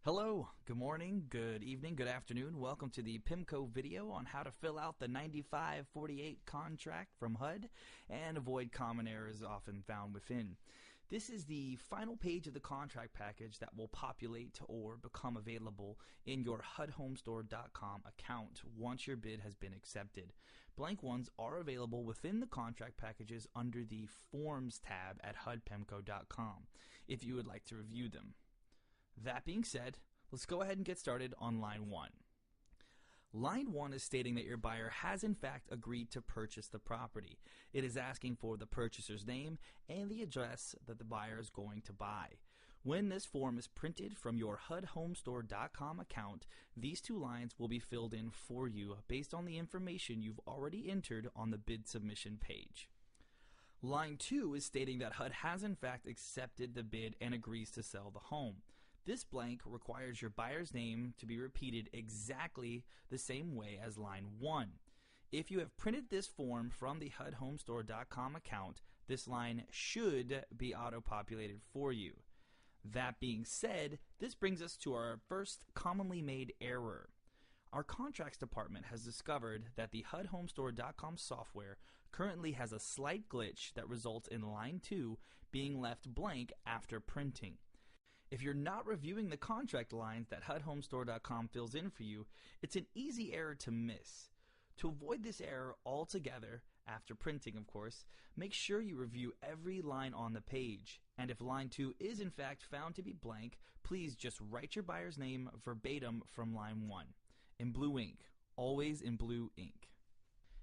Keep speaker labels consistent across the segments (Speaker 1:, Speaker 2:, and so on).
Speaker 1: Hello, good morning, good evening, good afternoon. Welcome to the PIMCO video on how to fill out the 9548 contract from HUD and avoid common errors often found within. This is the final page of the contract package that will populate or become available in your HUDHomestore.com account once your bid has been accepted. Blank ones are available within the contract packages under the Forms tab at HUDPIMCO.com if you would like to review them. That being said, let's go ahead and get started on line 1. Line 1 is stating that your buyer has in fact agreed to purchase the property. It is asking for the purchaser's name and the address that the buyer is going to buy. When this form is printed from your HUDHomestore.com account, these two lines will be filled in for you based on the information you've already entered on the bid submission page. Line 2 is stating that HUD has in fact accepted the bid and agrees to sell the home. This blank requires your buyer's name to be repeated exactly the same way as line 1. If you have printed this form from the HUDHomestore.com account, this line should be auto-populated for you. That being said, this brings us to our first commonly made error. Our contracts department has discovered that the HUDHomestore.com software currently has a slight glitch that results in line 2 being left blank after printing. If you're not reviewing the contract lines that HUDHomestore.com fills in for you, it's an easy error to miss. To avoid this error altogether, after printing of course, make sure you review every line on the page. And if line 2 is in fact found to be blank, please just write your buyer's name verbatim from line 1. In blue ink. Always in blue ink.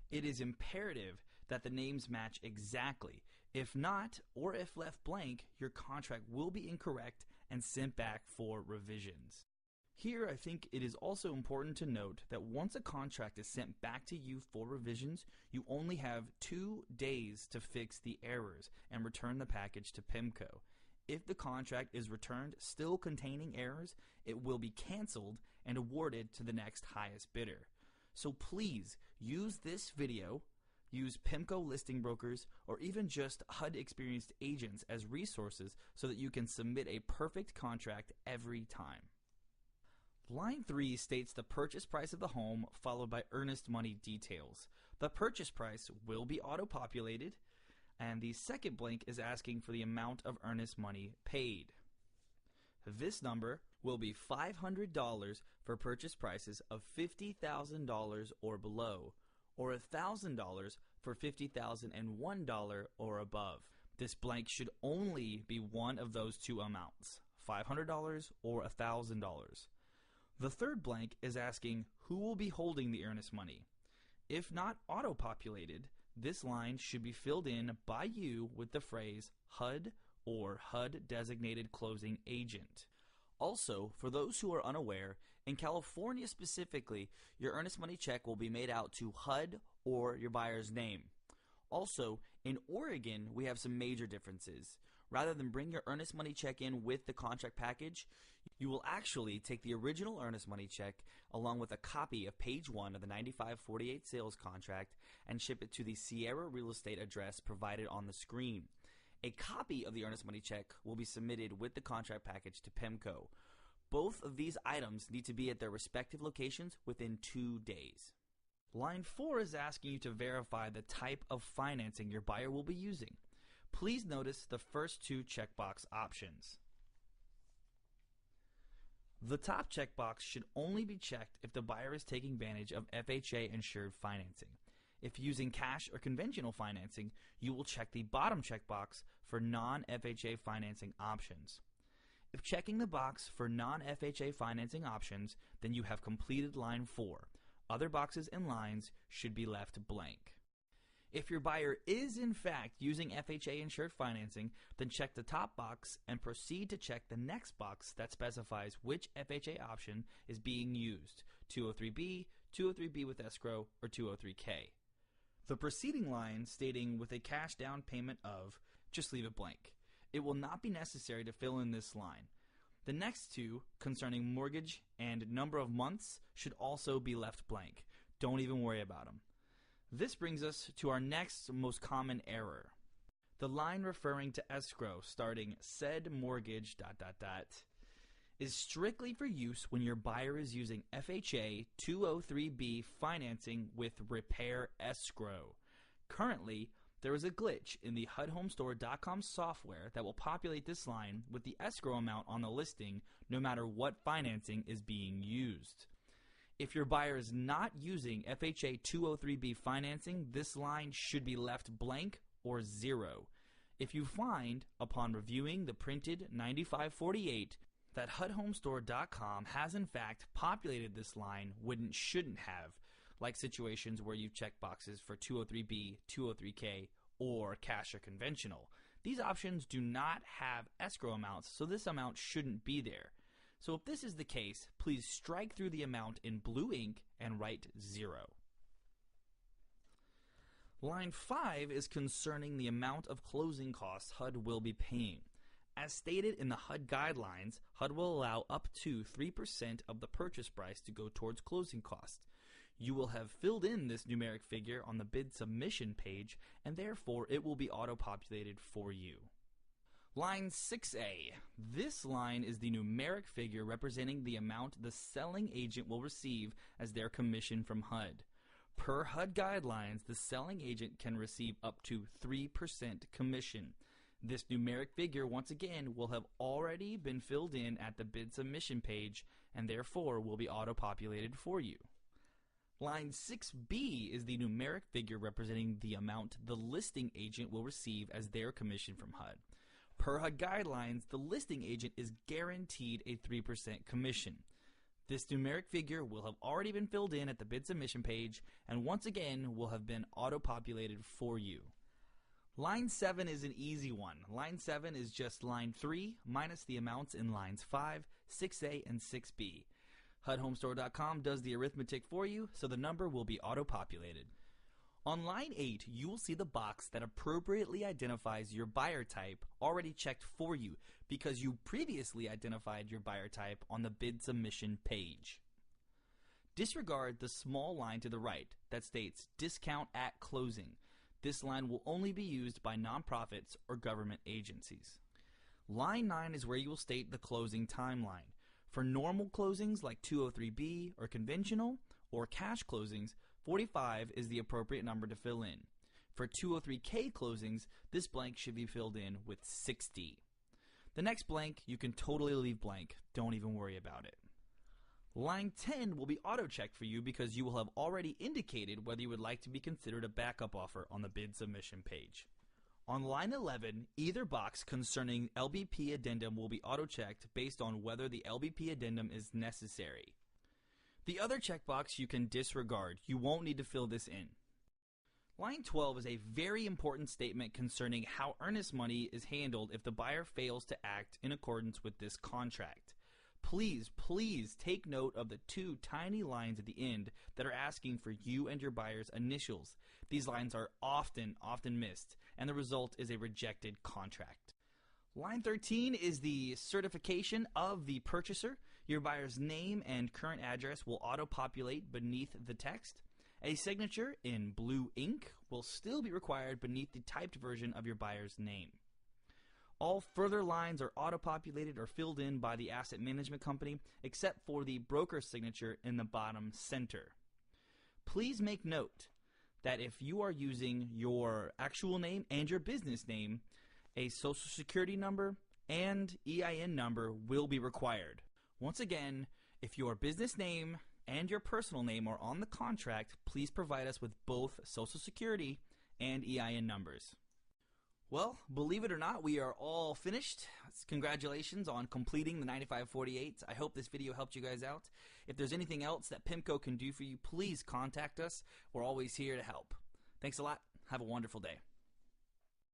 Speaker 1: It is imperative that the names match exactly. If not, or if left blank, your contract will be incorrect and sent back for revisions. Here, I think it is also important to note that once a contract is sent back to you for revisions, you only have 2 days to fix the errors and return the package to PIMCO. If the contract is returned still containing errors, it will be canceled and awarded to the next highest bidder. So please use this video, use PIMCO listing brokers, or even just HUD experienced agents as resources so that you can submit a perfect contract every time. Line 3 states the purchase price of the home followed by earnest money details. The purchase price will be auto-populated, and the second blank is asking for the amount of earnest money paid. This number will be $500 for purchase prices of $50,000 or below, or $1,000 for $50,001 or above. This blank should only be one of those two amounts, $500 or $1,000. The third blank is asking who will be holding the earnest money. If not auto-populated, this line should be filled in by you with the phrase HUD or HUD designated closing agent. Also, for those who are unaware, in California specifically, your earnest money check will be made out to HUD or your buyer's name. Also, in Oregon, we have some major differences. Rather than bring your earnest money check in with the contract package, you will actually take the original earnest money check along with a copy of page 1 of the 9548 sales contract and ship it to the Sierra Real Estate address provided on the screen. A copy of the earnest money check will be submitted with the contract package to PIMCO. Both of these items need to be at their respective locations within 2 days. Line 4 is asking you to verify the type of financing your buyer will be using. Please notice the first 2 checkbox options. The top checkbox should only be checked if the buyer is taking advantage of FHA insured financing. If using cash or conventional financing, you will check the bottom checkbox for non-FHA financing options. If checking the box for non-FHA financing options, then you have completed line 4. Other boxes and lines should be left blank. If your buyer is in fact using FHA insured financing, then check the top box and proceed to check the next box that specifies which FHA option is being used, 203B, 203B with escrow, or 203K. The preceding line stating with a cash down payment of, just leave it blank. It will not be necessary to fill in this line. The next 2, concerning mortgage and number of months, should also be left blank. Don't even worry about them. This brings us to our next most common error. The line referring to escrow starting said mortgage ... is strictly for use when your buyer is using FHA 203B financing with repair escrow. Currently, there is a glitch in the HUDHomestore.com software that will populate this line with the escrow amount on the listing no matter what financing is being used. If your buyer is not using FHA 203B financing, this line should be left blank or zero. If you find, upon reviewing the printed 9548, that HUDHomestore.com has in fact populated this line when it shouldn't have, like situations where you've checked boxes for 203B, 203K, or cash or conventional. These options do not have escrow amounts, so this amount shouldn't be there. So if this is the case, please strike through the amount in blue ink and write 0. Line 5 is concerning the amount of closing costs HUD will be paying. As stated in the HUD guidelines, HUD will allow up to 3% of the purchase price to go towards closing costs. You will have filled in this numeric figure on the bid submission page, and therefore it will be auto-populated for you. Line 6A. This line is the numeric figure representing the amount the selling agent will receive as their commission from HUD. Per HUD guidelines, the selling agent can receive up to 3% commission. This numeric figure, once again, will have already been filled in at the bid submission page and therefore will be auto-populated for you. Line 6B is the numeric figure representing the amount the listing agent will receive as their commission from HUD. Per HUD guidelines, the listing agent is guaranteed a 3% commission. This numeric figure will have already been filled in at the bid submission page and once again will have been auto-populated for you. Line 7 is an easy one. Line 7 is just line 3 minus the amounts in lines 5, 6A, and 6B. HUDHomestore.com does the arithmetic for you, so the number will be auto-populated. On line 8, you will see the box that appropriately identifies your buyer type already checked for you because you previously identified your buyer type on the bid submission page. Disregard the small line to the right that states discount at closing. This line will only be used by nonprofits or government agencies. Line 9 is where you will state the closing timeline. For normal closings like 203B or conventional or cash closings, 45 is the appropriate number to fill in. For 203K closings, this blank should be filled in with 60. The next blank you can totally leave blank. Don't even worry about it. Line 10 will be auto-checked for you because you will have already indicated whether you would like to be considered a backup offer on the bid submission page. On line 11, either box concerning LBP addendum will be auto-checked based on whether the LBP addendum is necessary. The other checkbox you can disregard. You won't need to fill this in. Line 12 is a very important statement concerning how earnest money is handled if the buyer fails to act in accordance with this contract. Please take note of the two tiny lines at the end that are asking for you and your buyer's initials. These lines are often missed, and the result is a rejected contract. Line 13 is the certification of the purchaser. Your buyer's name and current address will auto-populate beneath the text. A signature in blue ink will still be required beneath the typed version of your buyer's name. All further lines are auto-populated or filled in by the asset management company except for the broker's signature in the bottom center. Please make note that if you are using your actual name and your business name, a social security number and EIN number will be required. Once again, if your business name and your personal name are on the contract, please provide us with both social security and EIN numbers. Well, believe it or not, we are all finished. Congratulations on completing the 9548. I hope this video helped you guys out. If there's anything else that PIMCO can do for you, please contact us. We're always here to help. Thanks a lot. Have a wonderful day.